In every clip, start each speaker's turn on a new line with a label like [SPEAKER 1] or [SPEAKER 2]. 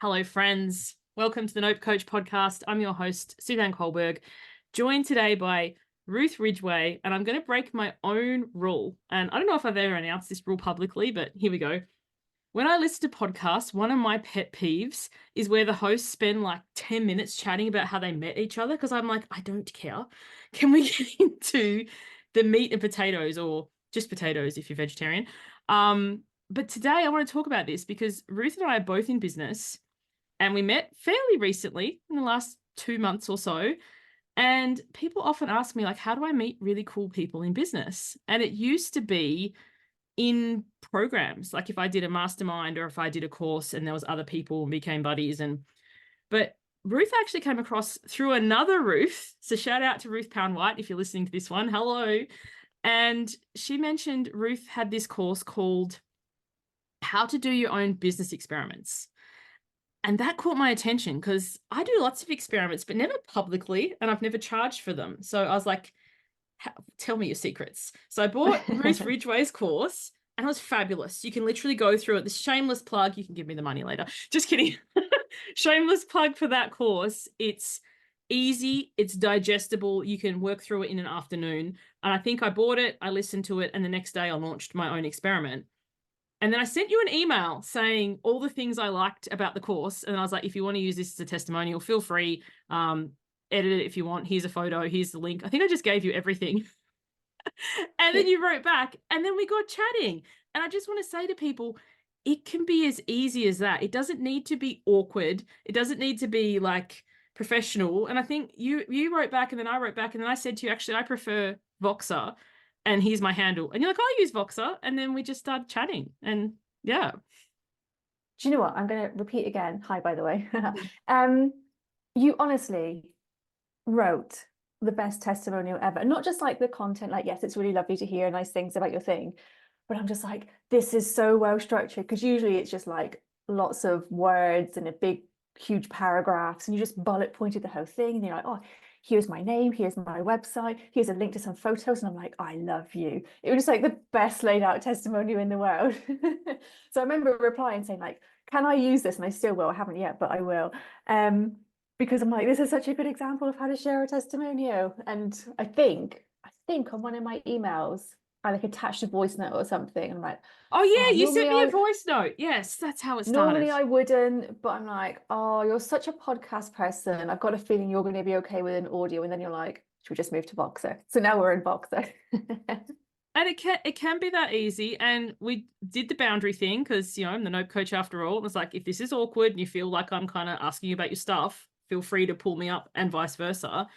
[SPEAKER 1] Hello, friends. Welcome to the Nope Coach podcast. I'm your host, Suzanne Kohlberg, joined today by Ruth Ridgeway, and I'm going to break my own rule. And I don't know if I've ever announced this rule publicly, but here we go. When I listen to podcasts, one of my pet peeves is where the hosts spend like 10 minutes chatting about how they met each other, because I'm like, I don't care. Can we get into the meat and potatoes, or just potatoes if you're vegetarian? But today I want to talk about this because Ruth and I are both in business. And we met fairly recently in the last 2 months or so. And people often ask me, like, how do I meet really cool people in business? And it used to be in programs, like if I did a mastermind or if I did a course and there was other people and became buddies. But Ruth actually came across through another Ruth. So shout out to Ruth Pound-White if you're listening to this one. Hello. And she mentioned Ruth had this course called How to Do Your Own Business Experiments. And that caught my attention because I do lots of experiments, but never publicly, and I've never charged for them. So I was like, tell me your secrets. So I bought Ruth Ridgeway's course, and it was fabulous. You can literally go through it. This shameless plug. You can give me the money later. Just kidding. Shameless plug for that course. It's easy. It's digestible. You can work through it in an afternoon. And I think I bought it, I listened to it, and the next day I launched my own experiment. And then I sent you an email saying all the things I liked about the course. And I was like, if you want to use this as a testimonial, feel free. Edit it if you want. Here's a photo. Here's the link. I think I just gave you everything. And then you wrote back and then we got chatting. And I just want to say to people, it can be as easy as that. It doesn't need to be awkward. It doesn't need to be like professional. And I think you wrote back and then I wrote back and then I said to you, actually, I prefer Voxer. And here's my handle. And you're like, I use Voxer. And then we just started chatting. And yeah.
[SPEAKER 2] Do you know what? I'm going to repeat again. Hi, by the way. You honestly wrote the best testimonial ever. And not just like the content, like, yes, it's really lovely to hear nice things about your thing. But I'm just like, this is so well structured. Because usually it's just like lots of words and a big, huge paragraphs. And you just bullet pointed the whole thing. And you're like, oh, here's my name, here's my website, here's a link to some photos. And I'm like, I love you. It was just like the best laid out testimonial in the world. So I remember replying saying like, can I use this? And I still will. I haven't yet, but I will. Because I'm like, this is such a good example of how to share a testimonial. And I think on one of my emails, I like attached a voice note or something. And I'm like,
[SPEAKER 1] oh yeah, you sent me a voice note. Yes, that's how it started.
[SPEAKER 2] Normally I wouldn't, but I'm like, oh, you're such a podcast person. I've got a feeling you're going to be okay with an audio. And then you're like, should we just move to Voxer? So now we're in Voxer.
[SPEAKER 1] And it can be that easy. And we did the boundary thing because, you know, I'm the Nope Coach after all. It was like, if this is awkward and you feel like I'm kind of asking you about your stuff, feel free to pull me up and vice versa.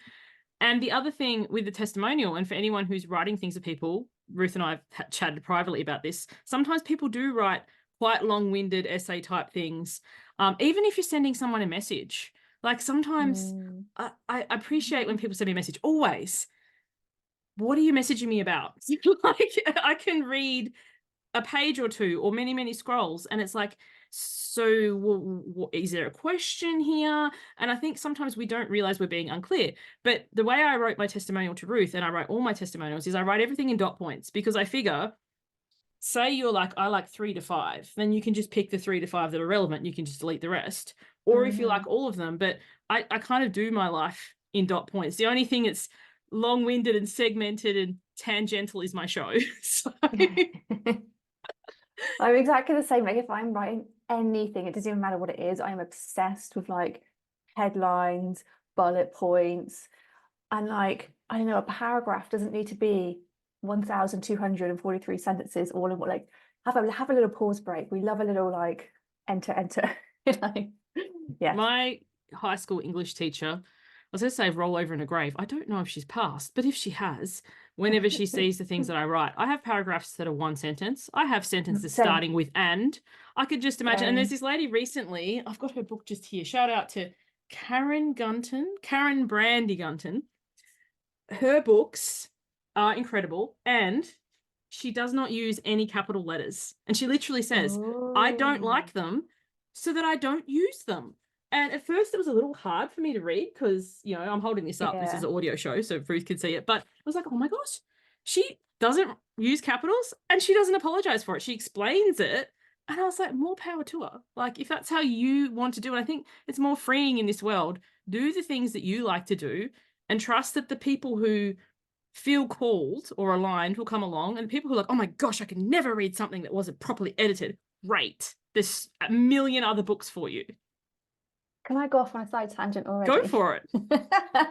[SPEAKER 1] And the other thing with the testimonial, and for anyone who's writing things for people, Ruth and I have chatted privately about this, sometimes people do write quite long-winded essay type things. Even if you're sending someone a message, like sometimes I appreciate when people send me a message, always. What are you messaging me about? Like I can read a page or two or many, many scrolls. And it's like, so is there a question here? And I think sometimes we don't realize we're being unclear. But the way I wrote my testimonial to Ruth, and I write all my testimonials, is I write everything in dot points because I figure, say you're like, I like 3 to 5, then you can just pick the 3 to 5 that are relevant. And you can just delete the rest. Or if you like all of them, but I kind of do my life in dot points. The only thing that's long-winded and segmented and tangential is my show. So
[SPEAKER 2] I'm exactly the same. Like if I'm writing anything, it doesn't even matter what it is. I'm obsessed with like headlines, bullet points, and like, I don't know, a paragraph doesn't need to be 1,243 sentences all in what, like have a little pause break. We love a little like enter. Like, yeah.
[SPEAKER 1] My high school English teacher, I was going to say roll over in a grave. I don't know if she's passed, but if she has, whenever she sees the things that I write, I have paragraphs that are one sentence. I have sentences starting with and. I could just imagine. And there's this lady recently, I've got her book just here. Shout out to Karen Brandy Gunton. Her books are incredible. And she does not use any capital letters. And she literally says, I don't like them so that I don't use them. And at first it was a little hard for me to read because, you know, I'm holding this up. Yeah. This is an audio show, so Ruth could see it. But I was like, oh my gosh, she doesn't use capitals and she doesn't apologize for it. She explains it, And I was like, more power to her. Like, if that's how you want to do it, I think it's more freeing in this world. Do the things that you like to do and trust that the people who feel called or aligned will come along. And people who are like, oh my gosh, I can never read something that wasn't properly edited. Great. There's a million other books for you.
[SPEAKER 2] Can I go off on a side tangent already?
[SPEAKER 1] Go for it.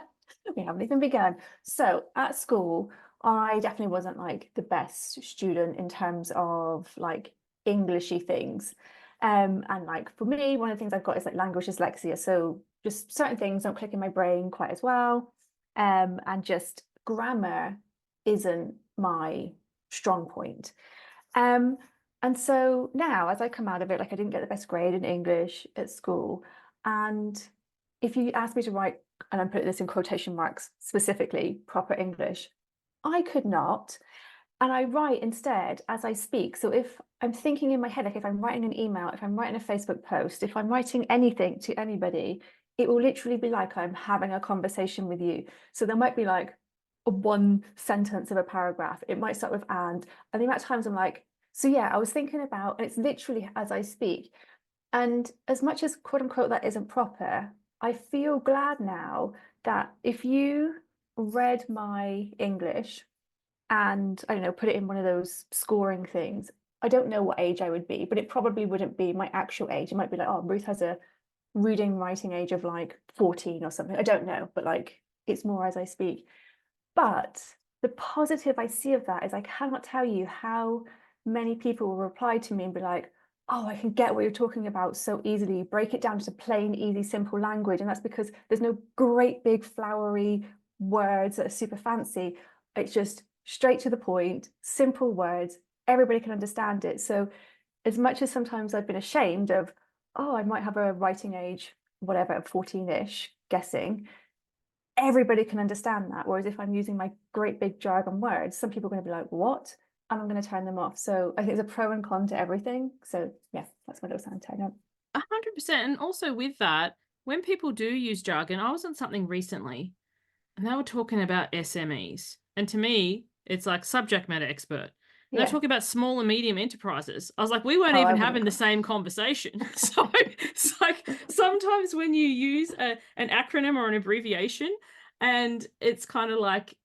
[SPEAKER 2] We haven't even begun. So at school, I definitely wasn't like the best student in terms of like Englishy things. And like for me, one of the things I've got is like language dyslexia. So just certain things don't click in my brain quite as well. And just grammar isn't my strong point. Um, and so now, as I come out of it, like I didn't get the best grade in English at school. And if you ask me to write, and I'm putting this in quotation marks, specifically proper English, I could not. And I write instead as I speak. So if I'm thinking in my head, like if I'm writing an email, if I'm writing a Facebook post, if I'm writing anything to anybody, it will literally be like I'm having a conversation with you. So there might be like a one sentence of a paragraph. It might start with and the amount of times I'm like, so yeah, I was thinking about, and it's literally as I speak. And as much as quote unquote that isn't proper, I feel glad now that if you read my English and I don't know, put it in one of those scoring things, I don't know what age I would be, but it probably wouldn't be my actual age. It might be like, oh, Ruth has a reading, writing age of like 14 or something. I don't know, but like it's more as I speak. But the positive I see of that is I cannot tell you how many people will reply to me and be like, oh, I can get what you're talking about so easily. Break it down to plain, easy, simple language. And that's because there's no great big flowery words that are super fancy. It's just straight to the point, simple words. Everybody can understand it. So as much as sometimes I've been ashamed of, oh, I might have a writing age, whatever, 14-ish, guessing, everybody can understand that. Whereas if I'm using my great big jargon words, some people are going to be like, what? And I'm going to turn them off. So I think there's a pro and con to everything. So yeah, that's my little sound tag.
[SPEAKER 1] 100%. And also with that, when people do use jargon, I was on something recently and they were talking about SMEs. And to me, it's like subject matter expert. And they're
[SPEAKER 2] Yeah.
[SPEAKER 1] talking about small and medium enterprises. I was like, we weren't
[SPEAKER 2] Oh, I
[SPEAKER 1] even
[SPEAKER 2] wouldn't
[SPEAKER 1] having the same conversation. So it's like sometimes when you use an acronym or an abbreviation, and it's kind of like,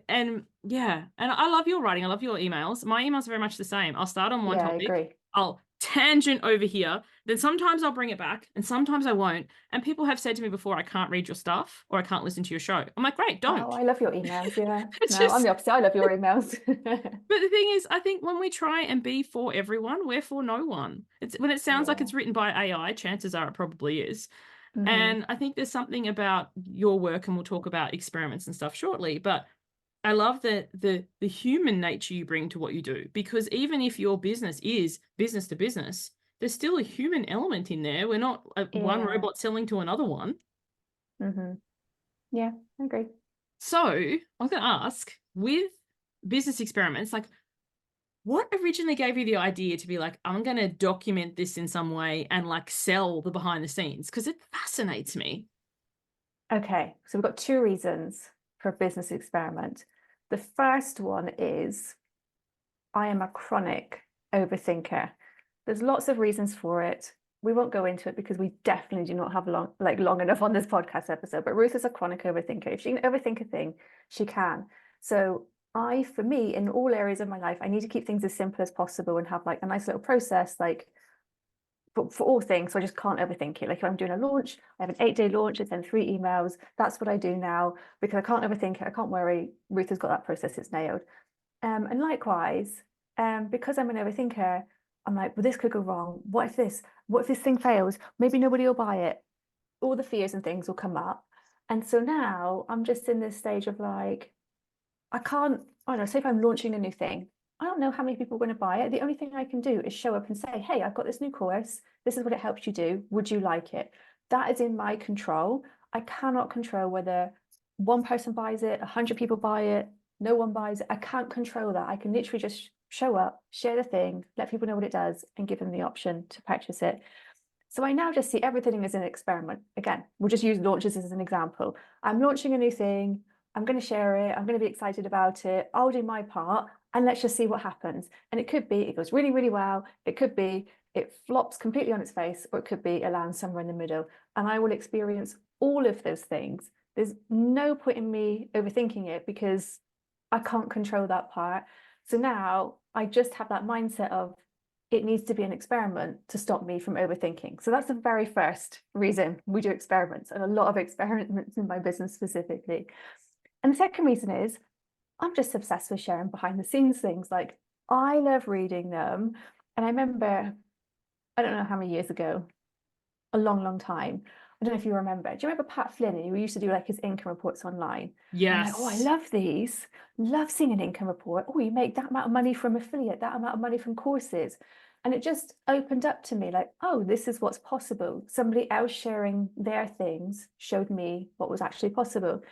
[SPEAKER 1] and yeah, and I love your writing. I love your emails. My emails are very much the same. I'll start on one
[SPEAKER 2] Yeah, I
[SPEAKER 1] topic.
[SPEAKER 2] agree.
[SPEAKER 1] I'll tangent over here. Then sometimes I'll bring it back and sometimes I won't. And people have said to me before, I can't read your stuff or I can't listen to your show. I'm like, great,
[SPEAKER 2] Oh,
[SPEAKER 1] don't.
[SPEAKER 2] I love your emails. Yeah.
[SPEAKER 1] It's
[SPEAKER 2] No, I'm
[SPEAKER 1] just,
[SPEAKER 2] the opposite. I love your emails.
[SPEAKER 1] but the thing is, I think when we try and be for everyone, we're for no one. It's when it sounds like
[SPEAKER 2] Yeah.
[SPEAKER 1] it's written by AI, chances are it probably is.
[SPEAKER 2] Mm-hmm.
[SPEAKER 1] And I think there's something about your work, and we'll talk about experiments and stuff shortly, but I love the human nature you bring to what you do, because even if your business is business to business, there's still a human element in there. We're not one
[SPEAKER 2] Yeah.
[SPEAKER 1] robot selling to another one.
[SPEAKER 2] Mm-hmm. Yeah, I agree.
[SPEAKER 1] So I was going to ask, with business experiments, like what originally gave you the idea to be like, I'm going to document this in some way and like sell the behind the scenes? Because it fascinates me.
[SPEAKER 2] Okay, so we've got two reasons for a business experiment. The first one is I am a chronic overthinker. There's lots of reasons for it. We won't go into it because we definitely do not have long enough on this podcast episode. But Ruth is a chronic overthinker. If she can overthink a thing, she can. So for me, in all areas of my life, I need to keep things as simple as possible and have like a nice little process, like for all things. So I just can't overthink it. Like if I'm doing a launch, I have an 8-day launch, I send 3 emails. That's what I do now because I can't overthink it. I can't worry. Ruth has got that process. It's nailed. And likewise, because I'm an overthinker, I'm like, well, this could go wrong. What if this thing fails? Maybe nobody will buy it. All the fears and things will come up. And so now I'm just in this stage of like, I don't know, say if I'm launching a new thing, I don't know how many people are going to buy it. The only thing I can do is show up and say, hey, I've got this new course. This is what it helps you do. Would you like it? That is in my control. I cannot control whether one person buys it, 100 people buy it, no one buys it. I can't control that. I can literally just show up, share the thing, let people know what it does, and give them the option to purchase it. So I now just see everything as an experiment. Again, we'll just use launches as an example. I'm launching a new thing. I'm going to share it. I'm going to be excited about it. I'll do my part. and let's just see what happens. And it could be it goes really, really well. It could be it flops completely on its face, or it could be it lands somewhere in the middle. And I will experience all of those things. There's no point in me overthinking it because I can't control that part. So now I just have that mindset of it needs to be an experiment to stop me from overthinking. So that's the very first reason we do experiments, and a lot of experiments in my business specifically. And the second reason is I'm just obsessed with sharing behind the scenes things. Like, I love reading them. And I remember, I don't know how many years ago, a long, long time. I don't know if you remember. Do you remember Pat Flynn? Who used to do like his income reports online? I'm like, oh, I
[SPEAKER 1] Yes.
[SPEAKER 2] love these. Love seeing an income report. Oh, you make that amount of money from affiliate, that amount of money from courses. And it just opened up to me like, oh, this is what's possible. Somebody else sharing their things showed me what was actually possible.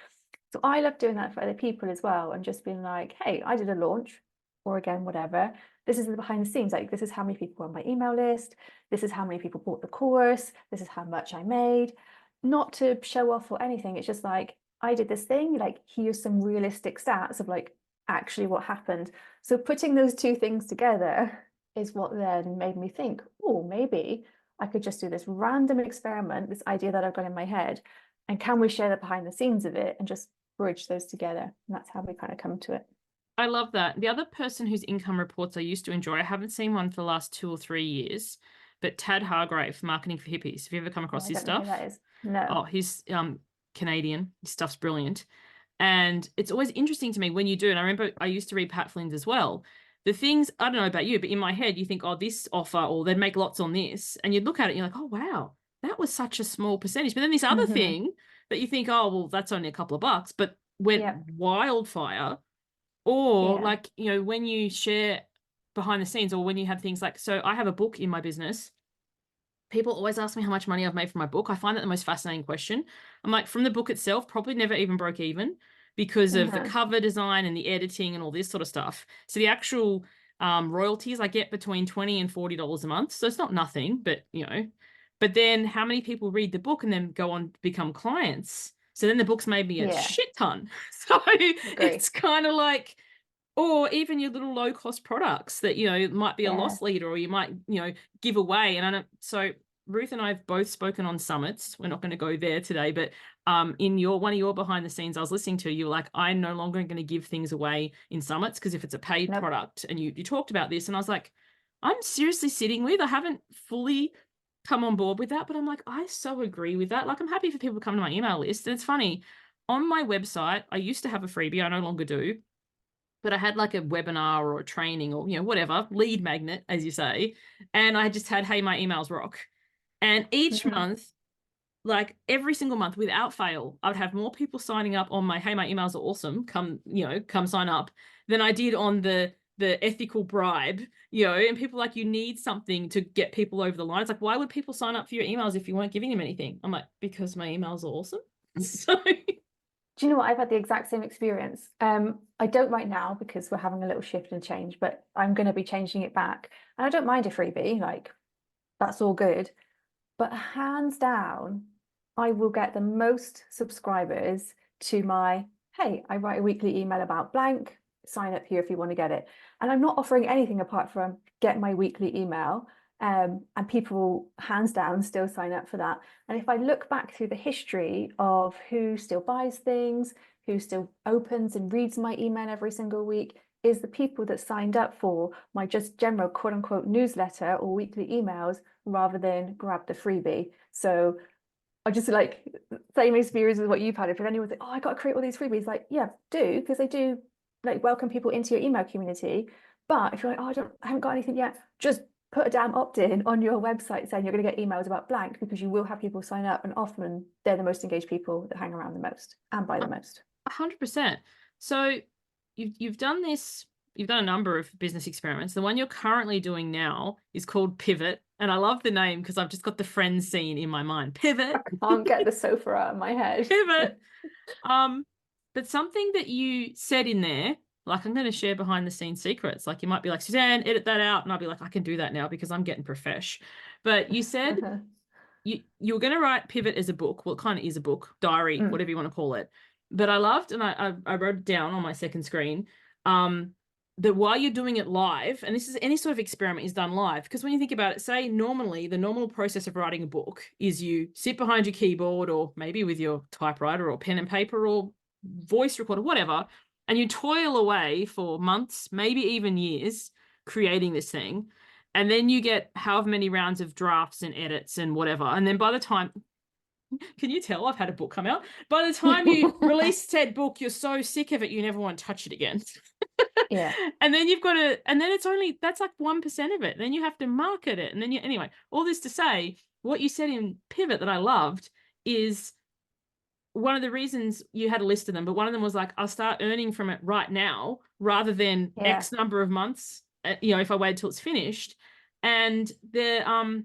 [SPEAKER 2] So I love doing that for other people as well, and just being like, hey, I did a launch, or again, whatever. This is the behind the scenes. Like, this is how many people were on my email list. This is how many people bought the course. This is how much I made. Not to show off or anything. It's just like, I did this thing. Like, here's some realistic stats of like actually what happened. So putting those two things together is what then made me think, oh, maybe I could just do this random experiment, this idea that I've got in my head, and can we share the behind the scenes of it and just bridge those together? And that's how we kind of come to it.
[SPEAKER 1] I love that. The other person whose income reports I used to enjoy, I haven't seen one for the last 2 or 3 years, but Tad Hargrave, Marketing for Hippies. Have you ever come
[SPEAKER 2] Oh,
[SPEAKER 1] across
[SPEAKER 2] I
[SPEAKER 1] his
[SPEAKER 2] don't know who
[SPEAKER 1] stuff?
[SPEAKER 2] that is. No.
[SPEAKER 1] Oh, he's Canadian. His stuff's brilliant. And it's always interesting to me when you do. And I remember I used to read Pat Flynn's as well. The things, I don't know about you, but in my head, you think, oh, this offer, or they'd make lots on this. And you'd look at it and you're like, oh, wow, that was such a small percentage. But then this other
[SPEAKER 2] Mm-hmm.
[SPEAKER 1] thing that you think, oh, well, that's only a couple of bucks, but went
[SPEAKER 2] Yep.
[SPEAKER 1] wildfire. Or
[SPEAKER 2] Yeah.
[SPEAKER 1] like, when you share behind the scenes, or when you have things like, so I have a book in my business. People always ask me how much money I've made from my book. I find that the most fascinating question. I'm like, from the book itself, probably never even broke even because of the
[SPEAKER 2] Uh-huh.
[SPEAKER 1] cover design and the editing and all this sort of stuff. So the actual royalties I get between $20 and $40 a month. So it's not nothing, but then how many people read the book and then go on to become clients? So then the book's made me a
[SPEAKER 2] Yeah.
[SPEAKER 1] shit ton. So
[SPEAKER 2] Agree.
[SPEAKER 1] it's kind of like, or even your little low cost products that, might be a
[SPEAKER 2] Yeah.
[SPEAKER 1] loss leader, or you might, give away. And I don't, so Ruth and I have both spoken on summits. We're not going to go there today, but in one of your behind the scenes I was listening to, you were like, I'm no longer going to give things away in summits because if it's a paid
[SPEAKER 2] Nope.
[SPEAKER 1] product, and you talked about this, and I was like, I'm seriously sitting with, I haven't fully come on board with that, but I'm like, I so agree with that. Like, I'm happy for people to come to my email list. And it's funny, on my website, I used to have a freebie, I no longer do, but I had like a webinar or a training or, whatever, lead magnet, as you say. And I just had, hey, my emails rock. And each
[SPEAKER 2] Mm-hmm.
[SPEAKER 1] month, like every single month without fail, I'd have more people signing up on my, hey, my emails are awesome, come sign up, than I did on the ethical bribe, and people like, you need something to get people over the line. It's like, why would people sign up for your emails if you weren't giving them anything? I'm like, because my emails are awesome. So
[SPEAKER 2] Do you know what? I've had the exact same experience. I don't right now because we're having a little shift and change, but I'm going to be changing it back. And I don't mind a freebie, like that's all good. But hands down, I will get the most subscribers to my, hey, I write a weekly email about blank, sign up here if you want to get it. And I'm not offering anything apart from get my weekly email. And people, hands down, still sign up for that. And if I look back through the history of who still buys things, who still opens and reads my email every single week, is the people that signed up for my just general quote unquote newsletter or weekly emails rather than grab the freebie. So I just like same experience as what you've had. If anyone's like, oh, I got to create all these freebies, like, yeah, do, because they do like welcome people into your email community. But if you're like, oh, I haven't got anything yet, just put a damn opt-in on your website saying you're going to get emails about blank, because you will have people sign up, and often they're the most engaged people that hang around the most and buy the most.
[SPEAKER 1] 100%. So you've done this, you've done a number of business experiments. The one you're currently doing now is called Pivot. And I love the name because I've just got the Friends scene in my mind. Pivot.
[SPEAKER 2] I can't get the sofa out of my head.
[SPEAKER 1] Pivot. But something that you said in there, like, I'm going to share behind the scenes secrets. Like, you might be like, Suzanne, edit that out. And I'll be like, I can do that now because I'm getting profesh. But you said you were going to write Pivot as a book. Well, it kind of is a book, diary, whatever you want to call it. But I loved, and I wrote it down on my second screen, that while you're doing it live, and this is any sort of experiment is done live, because when you think about it, say normally the normal process of writing a book is you sit behind your keyboard or maybe with your typewriter or pen and paper or voice recorder, whatever, and you toil away for months, maybe even years, creating this thing. And then you get however many rounds of drafts and edits and whatever. And then by the time, can you tell I've had a book come out? By the time you release said book, you're so sick of it, you never want to touch it again.
[SPEAKER 2] Yeah.
[SPEAKER 1] And then you've got to, and then it's only, that's like 1% of it. Then you have to market it. And then you, anyway, all this to say, what you said in Pivot that I loved is one of the reasons you had a list of them, but one of them was like, I'll start earning from it right now rather than X number of months, you know, if I wait till it's finished. And the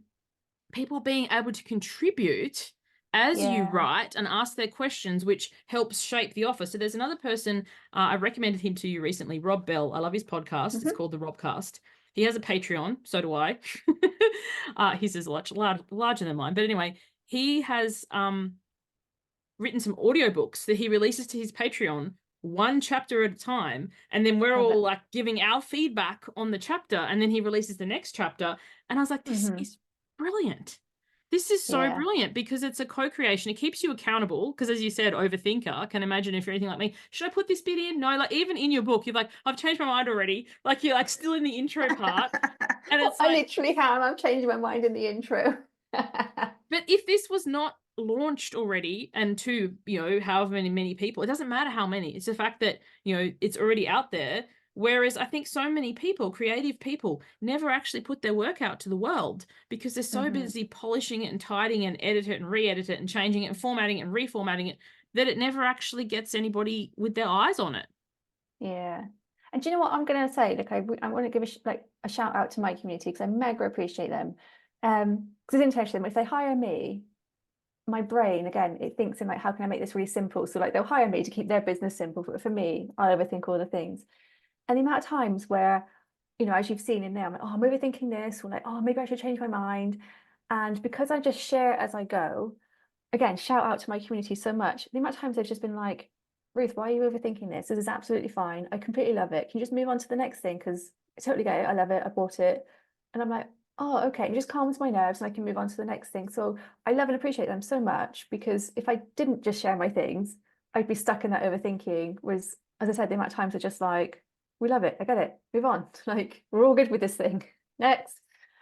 [SPEAKER 1] people being able to contribute as you write and ask their questions, which helps shape the offer. So there's another person, I recommended him to you recently, Rob Bell. I love his podcast. It's called The Robcast. He has a Patreon. So do I. His is larger than mine. But anyway, he has written some audiobooks that he releases to his Patreon, one chapter at a time. And then we're all like giving our feedback on the chapter. And then he releases the next chapter. And I was like, this is brilliant. This is so brilliant because it's a co-creation. It keeps you accountable because, as you said, overthinker. I can imagine if you're anything like me, should I put this bit in? No, like even in your book, you're like, I've changed my mind already. Like you're like still in the intro part. And it's
[SPEAKER 2] I literally have. I'm changing my mind in the intro.
[SPEAKER 1] But if this was not launched already and to, you know, however many people, it doesn't matter how many. It's the fact that, you know, it's already out there. Whereas I think so many people, creative people, never actually put their work out to the world because they're so busy polishing it and tidying it and edit it and re-edit it and changing it and formatting it and reformatting it that it never actually gets anybody with their eyes on it.
[SPEAKER 2] Yeah. And do you know what I'm going to say? Like, I want to give a shout out to my community because I mega appreciate them. Because it's interesting, if they hire me, my brain, again, it thinks in like, how can I make this really simple? So like they'll hire me to keep their business simple. But for me, I'll overthink all the things. And the amount of times where, you know, as you've seen in there, I'm like, oh, I'm overthinking this, or like, oh, maybe I should change my mind. And because I just share as I go, again, shout out to my community so much. The amount of times they've just been like, Ruth, why are you overthinking this? This is absolutely fine. I completely love it. Can you just move on to the next thing? Because I totally get it. I love it. I bought it. And I'm like, oh, okay. It just calms my nerves and I can move on to the next thing. So I love and appreciate them so much because if I didn't just share my things, I'd be stuck in that overthinking. Whereas, as I said, the amount of times are just like, we love it. I get it. Move on. Like we're all good with this thing. Next.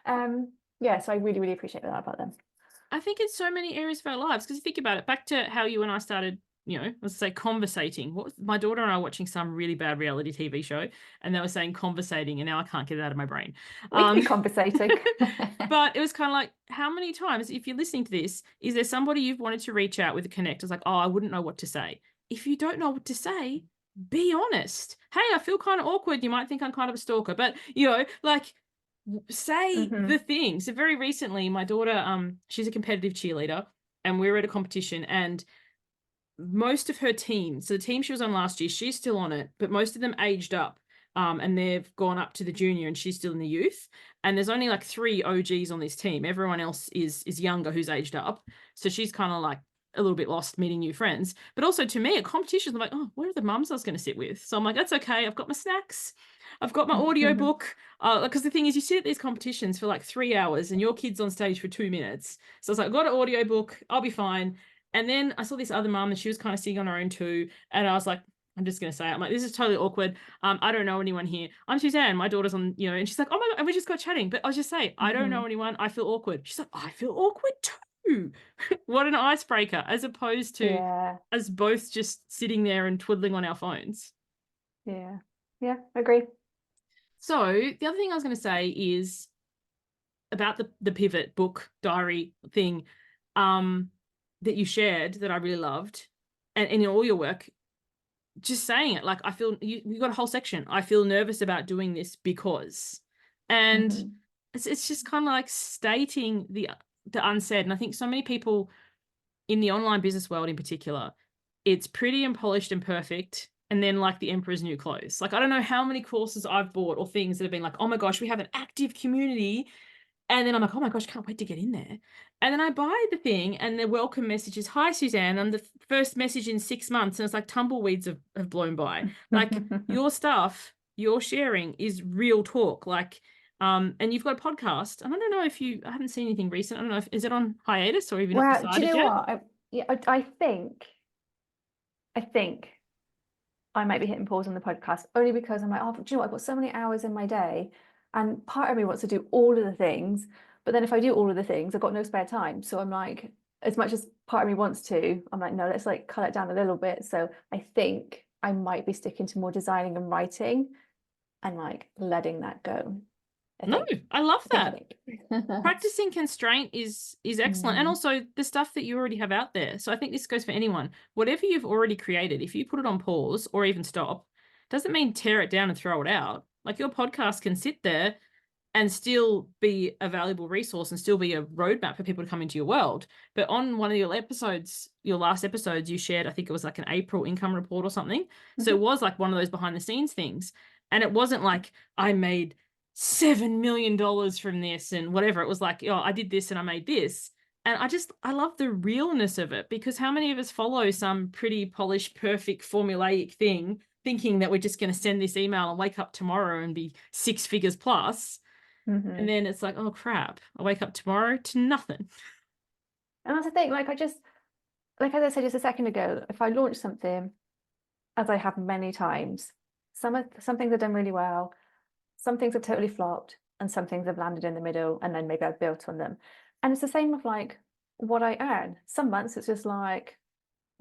[SPEAKER 2] Yeah, so I really, really appreciate that about them.
[SPEAKER 1] I think in so many areas of our lives, because you think about it, back to how you and I started, you know, let's say conversating. My daughter and I were watching some really bad reality TV show, and they were saying conversating, and now I can't get it out of my brain.
[SPEAKER 2] We can be conversating.
[SPEAKER 1] But it was kind of like, how many times, if you're listening to this, is there somebody you've wanted to reach out with a connect? It's like, oh, I wouldn't know what to say. If you don't know what to say, be honest. Hey, I feel kind of awkward. You might think I'm kind of a stalker, but you know, like say the thing. So very recently, my daughter, she's a competitive cheerleader, and we were at a competition, and most of her team, so the team she was on last year, she's still on it, but most of them aged up. And they've gone up to the junior and she's still in the youth. And there's only like 3 OGs on this team. Everyone else is younger who's aged up. So she's kind of like a little bit lost meeting new friends. But also to me, at competitions, I'm like, oh, where are the mums I was going to sit with? So I'm like, that's okay. I've got my snacks. I've got my audio book. Because the thing is, you sit at these competitions for like 3 hours and your kid's on stage for 2 minutes. So I was like, I've got an audio book. I'll be fine. And then I saw this other mum and she was kind of sitting on her own too. And I was like, I'm just going to say it. I'm like, this is totally awkward. I don't know anyone here. I'm Suzanne. My daughter's on, you know, and she's like, oh my God. And we just got chatting. But I'll just say, I don't know anyone. I feel awkward. She's like, I feel awkward too. What an icebreaker, as opposed to us both just sitting there and twiddling on our phones.
[SPEAKER 2] Yeah. Yeah, I agree.
[SPEAKER 1] So the other thing I was going to say is about the pivot book diary thing that you shared that I really loved, and in all your work, just saying it, like, I feel you got a whole section. I feel nervous about doing this because, and it's just kind of like stating the unsaid. And I think so many people in the online business world in particular, it's pretty and polished and perfect. And then like the emperor's new clothes. Like, I don't know how many courses I've bought or things that have been like, oh my gosh, we have an active community. And then I'm like, oh my gosh, can't wait to get in there. And then I buy the thing and the welcome message is, hi, Suzanne, I'm the first message in 6 months. And it's like tumbleweeds have blown by. Like your stuff you're sharing is real talk. Like, and you've got a podcast, and I don't know if I haven't seen anything recent. I don't know is it on hiatus or even not
[SPEAKER 2] Well, do you
[SPEAKER 1] decided
[SPEAKER 2] know
[SPEAKER 1] yet?
[SPEAKER 2] what? I think I might be hitting pause on the podcast only because I'm like, oh, do you know what? I've got so many hours in my day, and part of me wants to do all of the things, but then if I do all of the things, I've got no spare time. So I'm like, as much as part of me wants to, I'm like, no, let's like cut it down a little bit. So I think I might be sticking to more designing and writing and like letting that go. I
[SPEAKER 1] No,
[SPEAKER 2] think.
[SPEAKER 1] I love
[SPEAKER 2] I think. I
[SPEAKER 1] that.
[SPEAKER 2] think.
[SPEAKER 1] Practicing constraint is excellent, and
[SPEAKER 2] Mm.
[SPEAKER 1] also the stuff that you already have out there. So I think this goes for anyone. Whatever you've already created, if you put it on pause or even stop, doesn't mean tear it down and throw it out. Like your podcast can sit there and still be a valuable resource and still be a roadmap for people to come into your world. But on one of your episodes, your last episodes, you shared, I think it was like an April income report or something. So
[SPEAKER 2] Mhm.
[SPEAKER 1] it was like one of those behind the scenes things. And it wasn't like I made $7 million from this and whatever. It was like, oh, I did this and I made this. And I love the realness of it, because how many of us follow some pretty polished, perfect, formulaic thing, thinking that we're just going to send this email and wake up tomorrow and be 6 figures plus. And
[SPEAKER 2] Mhm.
[SPEAKER 1] then it's like, oh crap, I wake up tomorrow to nothing.
[SPEAKER 2] And that's the thing, like like as I said just a second ago, if I launch something, as I have many times, some things have done really well, some things have totally flopped, and some things have landed in the middle, and then maybe I've built on them. And it's the same with like what I earn. Some months it's just like,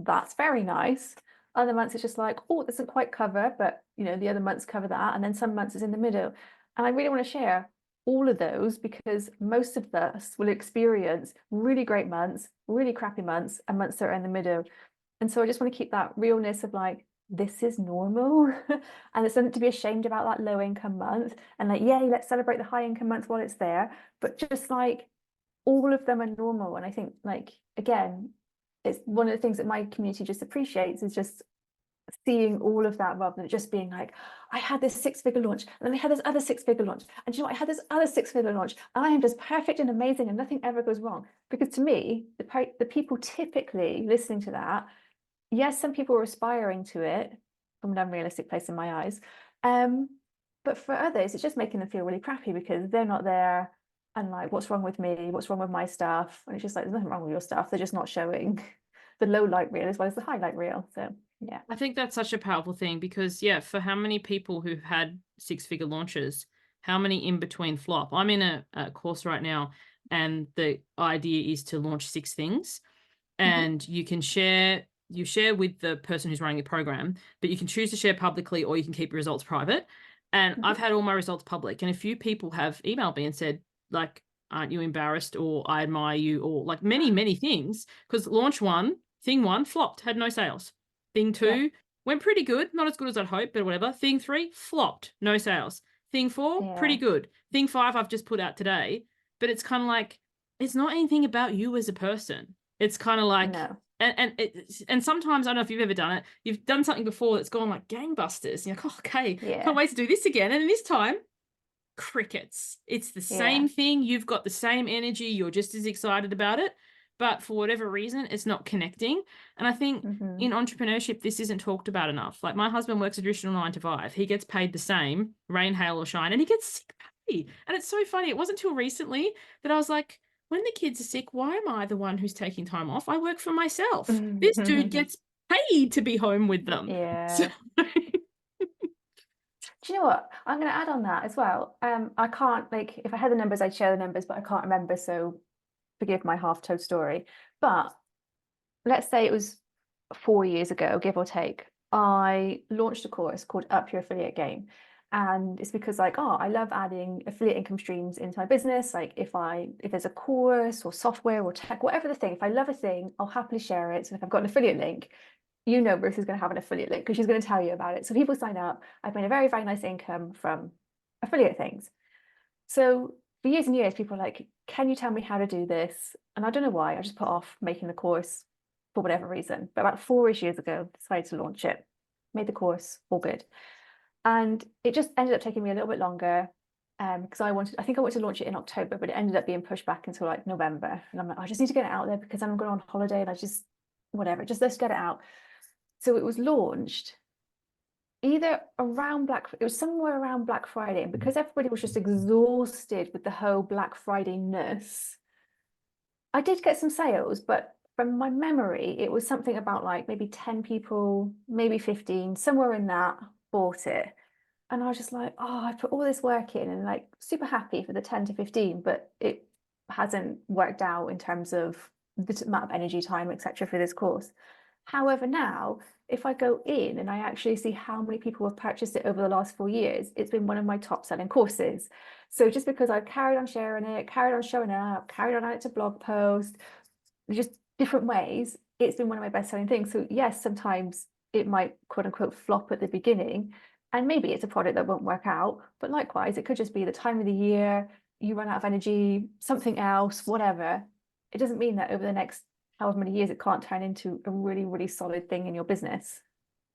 [SPEAKER 2] that's very nice. Other months it's just like, oh, it doesn't quite cover, but you know, the other months cover that. And then some months it's in the middle. And I really want to share all of those because most of us will experience really great months, really crappy months, and months that are in the middle. And so I just want to keep that realness of like, this is normal. And it's something to be ashamed about that low income month. And like, yay, let's celebrate the high income month while it's there. But just like all of them are normal. And I think like, again, it's one of the things that my community just appreciates is just seeing all of that rather than just being like, I had this 6-figure launch and then I had this other 6-figure launch. And you know, I had this other 6-figure launch and I am just perfect and amazing and nothing ever goes wrong. Because to me, the people typically listening to that, yes, some people are aspiring to it from an unrealistic place in my eyes. But for others, it's just making them feel really crappy because they're not there and like, what's wrong with me? What's wrong with my stuff? And it's just like, there's nothing wrong with your stuff. They're just not showing the low light reel as well as the highlight reel. So yeah.
[SPEAKER 1] I think that's such a powerful thing because, yeah, for how many people who've had 6-figure launches, how many in between flop? I'm in a course right now, and the idea is to launch 6 things,
[SPEAKER 2] Mhm.
[SPEAKER 1] and you share with the person who's running the program, but you can choose to share publicly or you can keep your results private. And
[SPEAKER 2] Mhm.
[SPEAKER 1] I've had all my results public, and a few people have emailed me and said, like, aren't you embarrassed, or I admire you, or like many things, because thing one flopped, had no sales. Thing
[SPEAKER 2] Yeah.
[SPEAKER 1] two went pretty good, not as good as I'd hoped, but whatever. Thing three flopped, no sales. Thing four, pretty
[SPEAKER 2] Yeah.
[SPEAKER 1] good. Thing five, I've just put out today. But it's kind of like, it's not anything about you as a person. It's kind of like,
[SPEAKER 2] No.
[SPEAKER 1] and sometimes, I don't know if you've ever done it, you've done something before that's gone like gangbusters. You're like, oh, okay, can't
[SPEAKER 2] Yeah.
[SPEAKER 1] wait to do this again. And this time, crickets. It's the
[SPEAKER 2] Yeah.
[SPEAKER 1] same thing. You've got the same energy. You're just as excited about it. But for whatever reason, it's not connecting. And I think
[SPEAKER 2] Mhm.
[SPEAKER 1] in entrepreneurship, this isn't talked about enough. Like my husband works a traditional 9 to 5. He gets paid the same, rain, hail, or shine, and he gets sick pay. And it's so funny. It wasn't until recently that I was like, when the kids are sick, why am I the one who's taking time off? I work for myself. This dude gets paid to be home with them. So
[SPEAKER 2] Yeah. Do you know what? I'm going to add on that as well. I can't like if I had the numbers, I'd share the numbers, but I can't remember, so forgive my half-told story. But let's say it was 4 years ago, give or take, I launched a course called Up Your Affiliate Game. And it's because like, oh, I love adding affiliate income streams into my business. Like if there's a course or software or tech, whatever the thing, if I love a thing, I'll happily share it. So if I've got an affiliate link, you know Ruth is going to have an affiliate link because she's going to tell you about it. So people sign up. I've made a very, very nice income from affiliate things. So for years and years, people are like, can you tell me how to do this? And I don't know why, I just put off making the course for whatever reason. But about 4-ish years ago, decided to launch it, made the course, all good. And it just ended up taking me a little bit longer because I think I wanted to launch it in October, but it ended up being pushed back until like November. And I'm like, I just need to get it out there because I'm going on holiday and whatever, just let's get it out. So it was launched either around it was somewhere around Black Friday. And because everybody was just exhausted with the whole Black Friday-ness, I did get some sales, but from my memory, it was something about like maybe 10 people, maybe 15, somewhere in that bought it. And I was just like, oh, I put all this work in and like super happy for the 10 to 15, but it hasn't worked out in terms of the amount of energy, time, etc. for this course. However, now if I go in and I actually see how many people have purchased it over the last 4 years, it's been one of my top selling courses. So just because I've carried on sharing it, carried on showing up, carried on adding to blog posts, just different ways, it's been one of my best selling things. So yes, sometimes it might quote unquote flop at the beginning, and maybe it's a product that won't work out, but likewise, it could just be the time of the year, you run out of energy, something else, whatever. It doesn't mean that over the next however many years, it can't turn into a really, really solid thing in your business.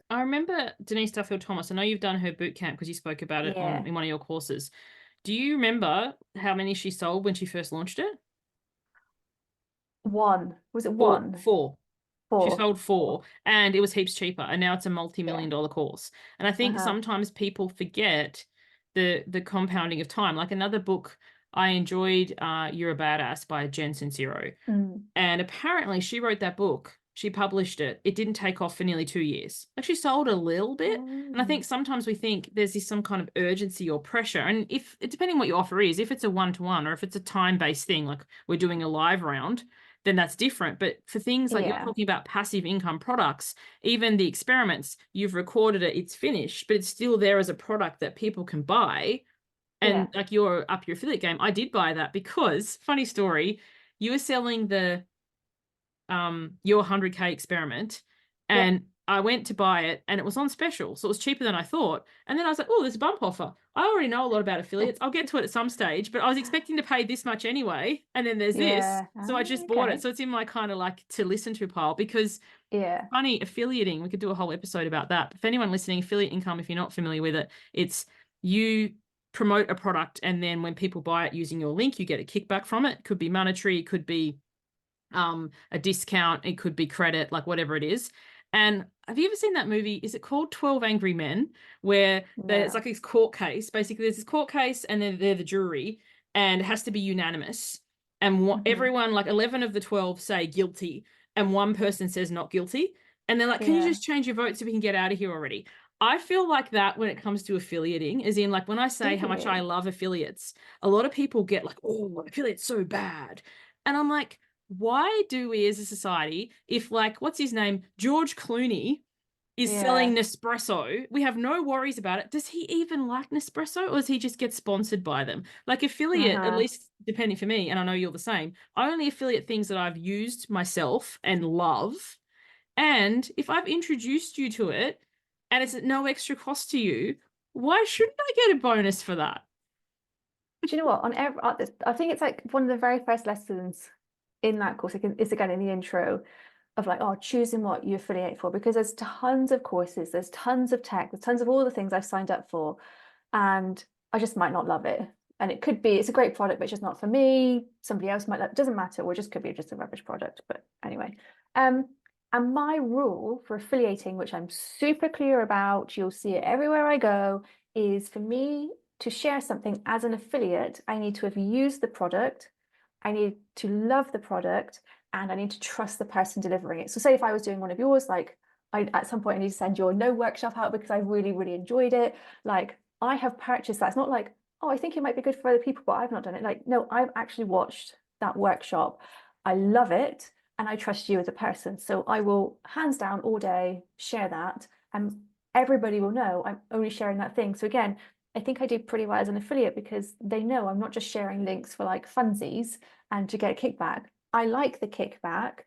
[SPEAKER 1] I remember Denise Duffield Thomas. I know you've done her boot camp because you spoke about it
[SPEAKER 2] Yeah.
[SPEAKER 1] in one of your courses. Do you remember how many she sold when she first launched it?
[SPEAKER 2] One. Was it
[SPEAKER 1] Four.
[SPEAKER 2] one?
[SPEAKER 1] Four. She
[SPEAKER 2] Four.
[SPEAKER 1] sold four, and it was heaps cheaper, and now it's a multi-million
[SPEAKER 2] Yeah.
[SPEAKER 1] dollar course. And I think sometimes people forget the compounding of time. Like another book I enjoyed, You're a Badass by Jen Sincero. And apparently she wrote that book, she published it, it didn't take off for nearly 2 years. Like she sold a little bit. And I think sometimes we think there's this some kind of urgency or pressure. And if depending what your offer is, if it's a one-to-one or if it's a time-based thing, like we're doing a live round, then that's different. But for things like you're talking about passive income products, even the experiments, you've recorded it, it's finished, but it's still there as a product that people can buy. And like you're up your affiliate game. I did buy that because, funny story, you were selling the your 100K experiment, and I went to buy it and it was on special, so it was cheaper than I thought. And then I was like, oh, there's a bump offer. I already know a lot about affiliates, I'll get to it at some stage, but I was expecting to pay this much anyway, and then there's this, so I just bought it. So it's in my kind of like to listen to pile, because funny, affiliating, we could do a whole episode about that. If anyone listening, affiliate income, if you're not familiar with it, it's you promote a product, and then when people buy it using your link, you get a kickback from it. It could be monetary, it could be a discount, it could be credit, like whatever it is. And have you ever seen that movie? Is it called 12 Angry Men? Where there's like this court case. Basically, there's this court case, and then they're the jury, and it has to be unanimous. And everyone, like 11 of the 12, say guilty, and one person says not guilty. And they're like, can you just change your vote so we can get out of here already? I feel like that when it comes to affiliating, as in like when I say how much I love affiliates, a lot of people get like, oh, affiliate's so bad. And I'm like, why do we as a society, if like, what's his name? George Clooney is selling Nespresso, we have no worries about it. Does he even like Nespresso, or does he just get sponsored by them? Like affiliate, at least depending for me, and I know you're the same, I only affiliate things that I've used myself and love. And if I've introduced you to it and it's at no extra cost to you, why shouldn't I get a bonus for that?
[SPEAKER 2] Do you know what? I think it's like one of the very first lessons in that course. It's again in the intro of like, oh, choosing what you affiliate for, because there's tons of courses, there's tons of tech, there's tons of all the things I've signed up for, and I just might not love it. And it could be it's a great product, but it's just not for me. Somebody else might love it. Doesn't matter, or it just could be just a rubbish product. But anyway, and my rule for affiliating, which I'm super clear about, you'll see it everywhere I go, is for me to share something as an affiliate, I need to have used the product, I need to love the product, and I need to trust the person delivering it. So say if I was doing one of yours, like at some point I need to send your no workshop out because I really, really enjoyed it. Like I have purchased that. It's not like, oh, I think it might be good for other people, but I've not done it. Like, no, I've actually watched that workshop. I love it. And I trust you as a person. So I will hands down all day share that. And everybody will know I'm only sharing that thing. So again, I think I do pretty well as an affiliate because they know I'm not just sharing links for like funsies and to get a kickback. I like the kickback,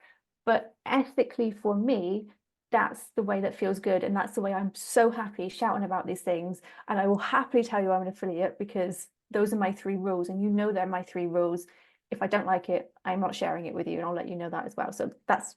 [SPEAKER 2] but ethically for me, that's the way that feels good. And that's the way I'm so happy shouting about these things. And I will happily tell you I'm an affiliate because those are my 3 rules. And you know they're my 3 rules. If I don't like it, I'm not sharing it with you. And I'll let you know that as well. So that's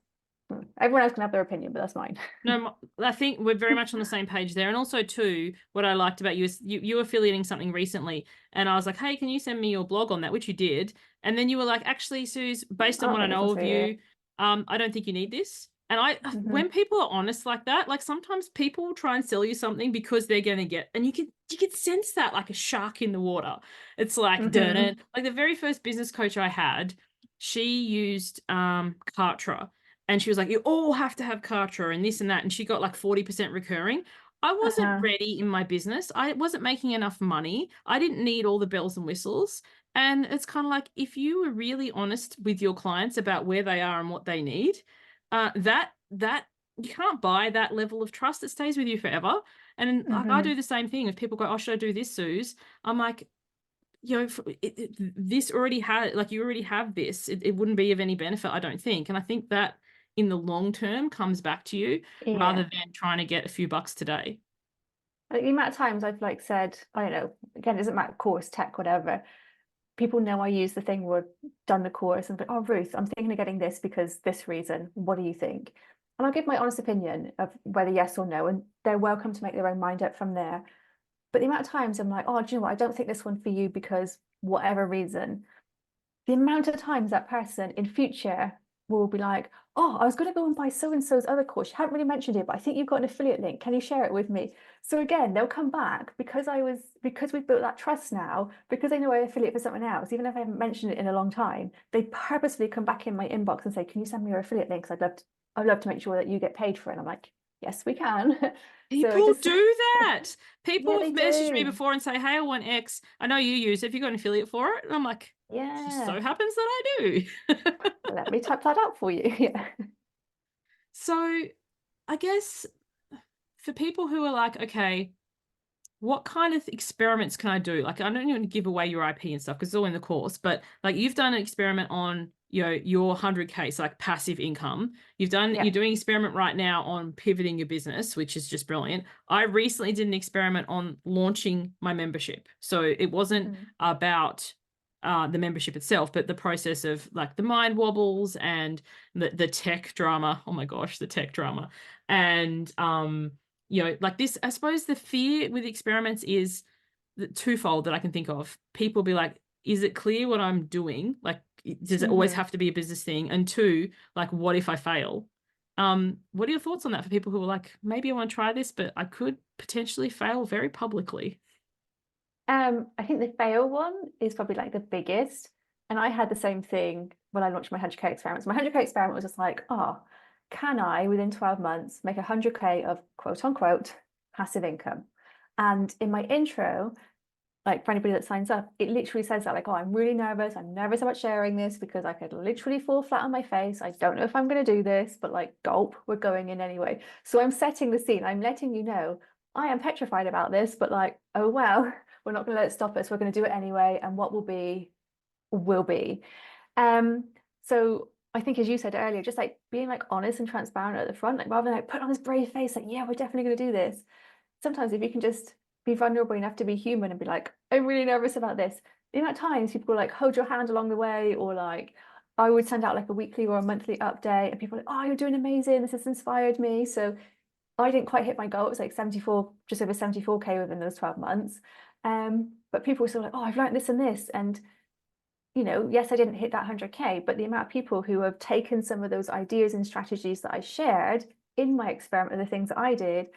[SPEAKER 2] everyone else can have their opinion, but that's mine.
[SPEAKER 1] No, I think we're very much on the same page there. And also too, what I liked about you is you affiliating something recently, and I was like, hey, can you send me your blog on that? Which you did. And then you were like, actually, Suze, based on what I know of you, I don't think you need this. And when people are honest like that, like sometimes people will try and sell you something because they're going to get, and you can sense that like a shark in the water. It's like, darn it. Like the very first business coach I had, she used Kartra, and she was like, you all have to have Kartra and this and that. And she got like 40% recurring. I wasn't ready in my business. I wasn't making enough money. I didn't need all the bells and whistles. And it's kind of like, if you were really honest with your clients about where they are and what they need, that you can't buy that level of trust that stays with you forever. And like I do the same thing. If people go, oh, should I do this, Suze? I'm like, you know, this already had, like, you already have this. It wouldn't be of any benefit, I don't think. And I think that in the long term comes back to you rather than trying to get a few bucks today.
[SPEAKER 2] Like the amount of times I've like said, I don't know, again, it doesn't matter, course, tech, whatever. People know I use the thing where I've done the course and be, oh, Ruth, I'm thinking of getting this because this reason. What do you think? And I'll give my honest opinion of whether yes or no, and they're welcome to make their own mind up from there. But the amount of times I'm like, oh, do you know what? I don't think this one for you because whatever reason. The amount of times that person in future will be like, oh, I was going to go and buy so-and-so's other course. You haven't really mentioned it, but I think you've got an affiliate link. Can you share it with me? So again, they'll come back because we've built that trust now, because they know I affiliate for something else, even if I haven't mentioned it in a long time, they purposely come back in my inbox and say, can you send me your affiliate link? Because I'd love to make sure that you get paid for it. And I'm like, yes, we can.
[SPEAKER 1] People do that. People
[SPEAKER 2] Yeah,
[SPEAKER 1] have messaged me before and say, hey, I want X. I know you use it. Have you got an affiliate for it? And I'm like,
[SPEAKER 2] yeah,
[SPEAKER 1] it just so happens that I do.
[SPEAKER 2] let me type that out for you. Yeah.
[SPEAKER 1] So I guess for people who are like, okay, what kind of experiments can I do? Like, I don't even give away your IP and stuff because it's all in the course, but like you've done an experiment on, you know, your 100K, so like passive income. You're doing an experiment right now on pivoting your business, which is just brilliant. I recently did an experiment on launching my membership. So it wasn't about the membership itself, but the process of like the mind wobbles and the tech drama. Oh my gosh, the tech drama. And you know, like this, I suppose the fear with experiments is twofold that I can think of. People be like, is it clear what I'm doing? Like, does it always have to be a business thing? And two, like, what if I fail? What are your thoughts on that for people who are like, maybe I want to try this, but I could potentially fail very publicly?
[SPEAKER 2] I think the fail one is probably like the biggest. And I had the same thing when I launched my 100K experiments. My 100K experiment was just like, oh, can I, within 12 months, make 100K of quote unquote passive income? And in my intro, like for anybody that signs up, it literally says that, like, oh, I'm really nervous. I'm nervous about sharing this because I could literally fall flat on my face. I don't know if I'm going to do this, but like, gulp, we're going in anyway. So I'm setting the scene. I'm letting you know I am petrified about this, but like, oh, well, we're not going to let it stop us. We're going to do it anyway. And what will be, will be. So I think, as you said earlier, just like being like honest and transparent at the front, like rather than like put on this brave face, like, yeah, we're definitely going to do this. Sometimes if you can just be vulnerable enough to be human and be like, I'm really nervous about this. The amount of times people like hold your hand along the way, or like I would send out like a weekly or a monthly update and people are like, oh, you're doing amazing. This has inspired me. So I didn't quite hit my goal. It was like 74, just over 74K within those 12 months. But people were still like, oh, I've learned this and this. And, you know, yes, I didn't hit that 100K, but the amount of people who have taken some of those ideas and strategies that I shared in my experiment, the things that I did,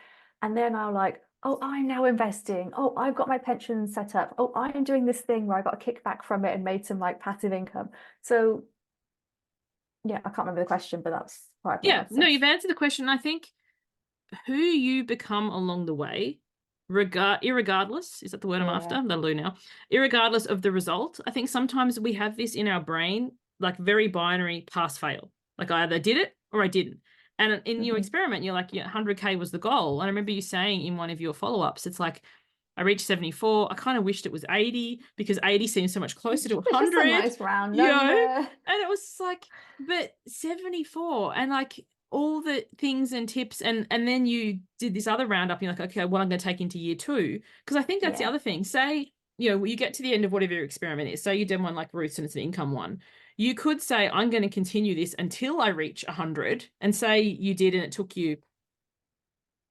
[SPEAKER 2] and they're now like, oh, I'm now investing. Oh, I've got my pension set up. Oh, I'm doing this thing where I got a kickback from it and made some like passive income. So yeah, I can't remember the question, but that's what
[SPEAKER 1] Yeah, no, you've answered the question. I think who you become along the way, irregardless, is that the word I'm after? That'll do now. Irregardless of the result, I think sometimes we have this in our brain, like very binary pass fail. Like I either did it or I didn't. And in your experiment, you're like, yeah, 100K was the goal. And I remember you saying in one of your follow-ups, it's like, I reached 74. I kind of wished it was 80 because 80 seems so much closer to 100.
[SPEAKER 2] It's just a nice round number.
[SPEAKER 1] And it was like, but 74 and like all the things and tips. And then you did this other roundup. You're like, okay, what I'm going to take into year 2. Because I think that's the other thing. Say, you know, you get to the end of whatever your experiment is. So you did one like Ruth's and it's an income one. You could say, I'm going to continue this until I reach 100, and say you did and it took you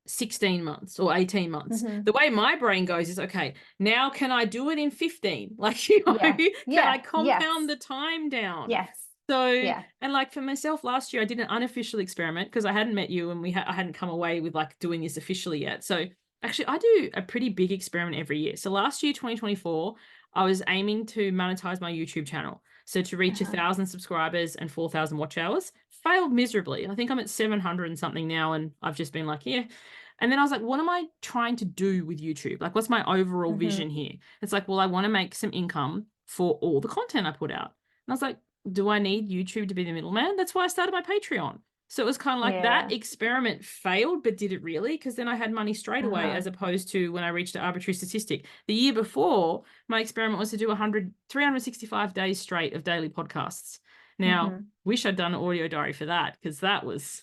[SPEAKER 1] 16 months or 18 months. The way my brain goes is, okay, now can I do it in 15? Like, you know, can I compound the time down?
[SPEAKER 2] Yes.
[SPEAKER 1] So,
[SPEAKER 2] Yeah.
[SPEAKER 1] and like for myself last year, I did an unofficial experiment because I hadn't met you and I hadn't come away with like doing this officially yet. So actually I do a pretty big experiment every year. So last year, 2024, I was aiming to monetize my YouTube channel. So to reach 1,000 subscribers and 4,000 watch hours. Failed miserably. I think I'm at 700 and something now. And I've just been like, yeah. And then I was like, what am I trying to do with YouTube? Like, what's my overall vision here? It's like, well, I want to make some income for all the content I put out. And I was like, do I need YouTube to be the middleman? That's why I started my Patreon. So it was kind of like that experiment failed, but did it really? Because then I had money straight away, as opposed to when I reached an arbitrary statistic. The year before, my experiment was to do 365 days straight of daily podcasts. Now, wish I'd done an audio diary for that, because that was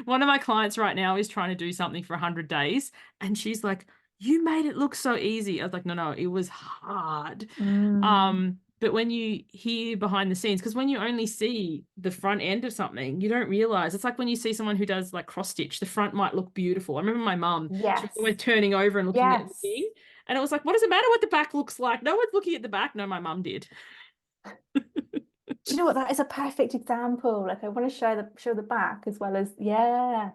[SPEAKER 1] one of my clients right now is trying to do something for 100 days. And she's like, you made it look so easy. I was like, no, it was hard. But when you hear behind the scenes, because when you only see the front end of something, you don't realize. It's like when you see someone who does like cross stitch, the front might look beautiful. I remember my mum, she was always turning over and looking at the thing. And it was like, what does it matter what the back looks like? No one's looking at the back. No, my mum did.
[SPEAKER 2] Do you know what? That is a perfect example. Like I want to show the back as well as that.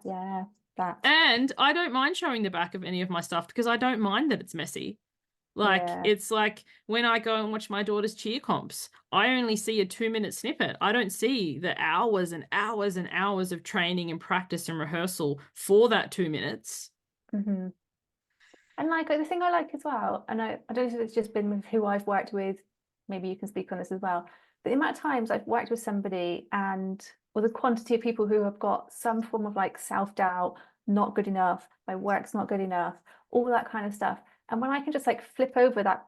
[SPEAKER 1] And I don't mind showing the back of any of my stuff because I don't mind that it's messy. Like, it's like when I go and watch my daughter's cheer comps, I only see a 2-minute snippet. I don't see the hours and hours and hours of training and practice and rehearsal for that 2 minutes.
[SPEAKER 2] And like the thing I like as well, and I don't know if it's just been with who I've worked with, maybe you can speak on this as well, but the amount of times I've worked with somebody or the quantity of people who have got some form of like self-doubt, not good enough, my work's not good enough, all that kind of stuff. And when I can just like flip over that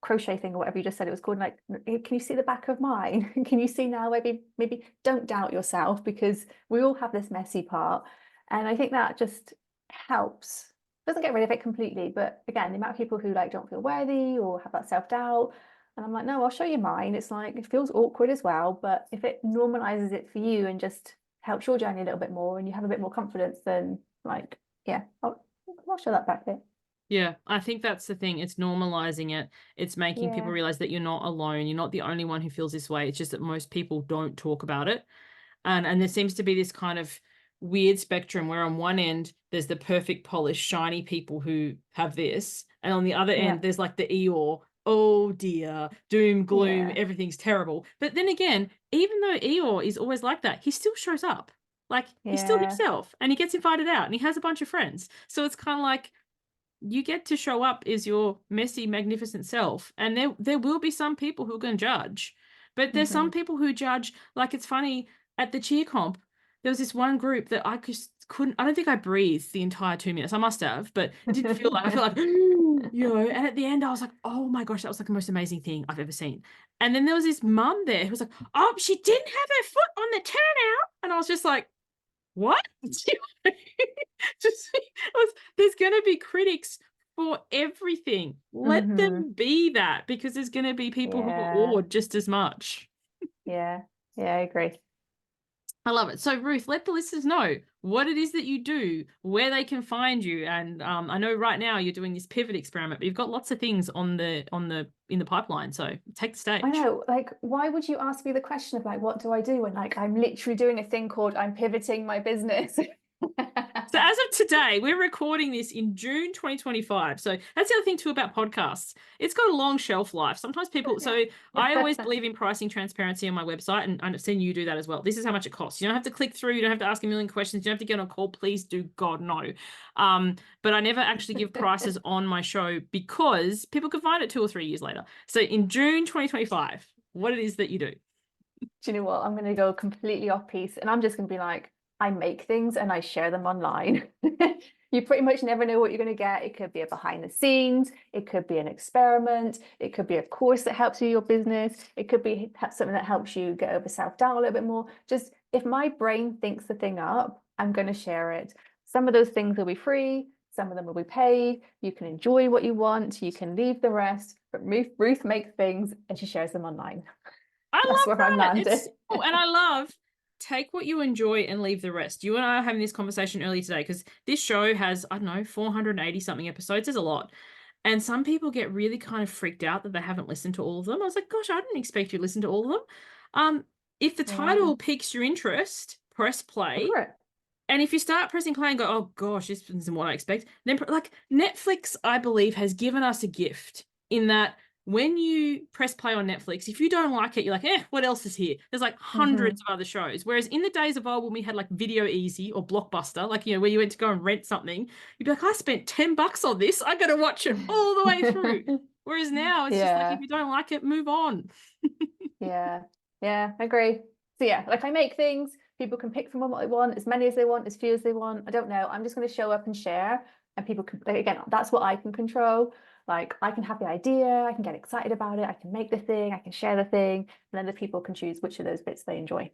[SPEAKER 2] crochet thing or whatever you just said it was called, like, can you see the back of mine? Can you see now? Maybe don't doubt yourself, because we all have this messy part. And I think that just helps. Doesn't get rid of it completely, but again, the amount of people who like don't feel worthy or have that self-doubt, and I'm like, no, I'll show you mine. It's like, it feels awkward as well, but if it normalizes it for you and just helps your journey a little bit more and you have a bit more confidence, then like, yeah, I'll show that back bit.
[SPEAKER 1] Yeah, I think that's the thing. It's normalizing it. It's making people realize that you're not alone. You're not the only one who feels this way. It's just that most people don't talk about it. And there seems to be this kind of weird spectrum where on one end, there's the perfect, polished, shiny people who have this. And on the other end, there's like the Eeyore, oh dear, doom, gloom, everything's terrible. But then again, even though Eeyore is always like that, he still shows up. Like, he's still himself and he gets invited out and he has a bunch of friends. So it's kind of like, you get to show up as your messy, magnificent self. And there will be some people who are going to judge. But there's some people who judge. Like, it's funny, at the cheer comp, there was this one group that I just couldn't, I don't think I breathed the entire 2 minutes. I must have, but it didn't feel like, I feel like, you know, and at the end I was like, oh my gosh, that was like the most amazing thing I've ever seen. And then there was this mum there who was like, oh, she didn't have her foot on the turnout. And I was just like, what? There's going to be critics for everything. Let them be that, because there's going to be people who are awed just as much.
[SPEAKER 2] Yeah, I agree.
[SPEAKER 1] I love it. So Ruth, let the listeners know what it is that you do, where they can find you. And I know right now you're doing this pivot experiment, but you've got lots of things in the pipeline. So take the stage.
[SPEAKER 2] I know, like, why would you ask me the question of like, what do I do when like I'm literally doing a thing called I'm pivoting my business?
[SPEAKER 1] So as of today, we're recording this in June 2025. So that's the other thing too about podcasts. It's got a long shelf life. Sometimes people, so I always believe in pricing transparency on my website, and I've seen you do that as well. This is how much it costs. You don't have to click through. You don't have to ask a million questions. You don't have to get on a call. Please do, God, no. But I never actually give prices on my show because people can find it 2 or 3 years later. So in June 2025, what it is that you do.
[SPEAKER 2] Do you know what? I'm going to go completely off piece, and I'm just going to be like, I make things and I share them online. You pretty much never know what you're going to get. It could be a behind the scenes. It could be an experiment. It could be a course that helps you your business. It could be something that helps you get over self-doubt a little bit more. Just if my brain thinks the thing up, I'm going to share it. Some of those things will be free. Some of them will be paid. You can enjoy what you want. You can leave the rest. But Ruth makes things and she shares them online.
[SPEAKER 1] That's where I'm landed. And I love, take what you enjoy and leave the rest. You and I are having this conversation earlier today because this show has, I don't know, 480 something episodes. There's a lot. And some people get really kind of freaked out that they haven't listened to all of them. I was like, gosh, I didn't expect you to listen to all of them. If the
[SPEAKER 2] Yeah.
[SPEAKER 1] title piques your interest, press play.
[SPEAKER 2] Over it.
[SPEAKER 1] And if you start pressing play and go, oh gosh, this isn't what I expect, then like Netflix, I believe, has given us a gift in that when you press play on Netflix, if you don't like it, you're like, what else is here? There's like hundreds of other shows. Whereas in the days of old, when we had like Video Easy or Blockbuster, like, where you went to go and rent something, you'd be like, I spent $10 on this. I got to watch it all the way through. Whereas now it's just like, if you don't like it, move on.
[SPEAKER 2] Yeah, I agree. So yeah, like I make things, people can pick from what they want, as many as they want, as few as they want. I don't know. I'm just going to show up and share, and people can, like, again, that's what I can control. Like I can have the idea, I can get excited about it, I can make the thing, I can share the thing, and then the people can choose which of those bits they enjoy.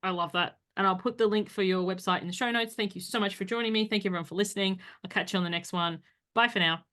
[SPEAKER 1] I love that. And I'll put the link for your website in the show notes. Thank you so much for joining me. Thank you everyone for listening. I'll catch you on the next one. Bye for now.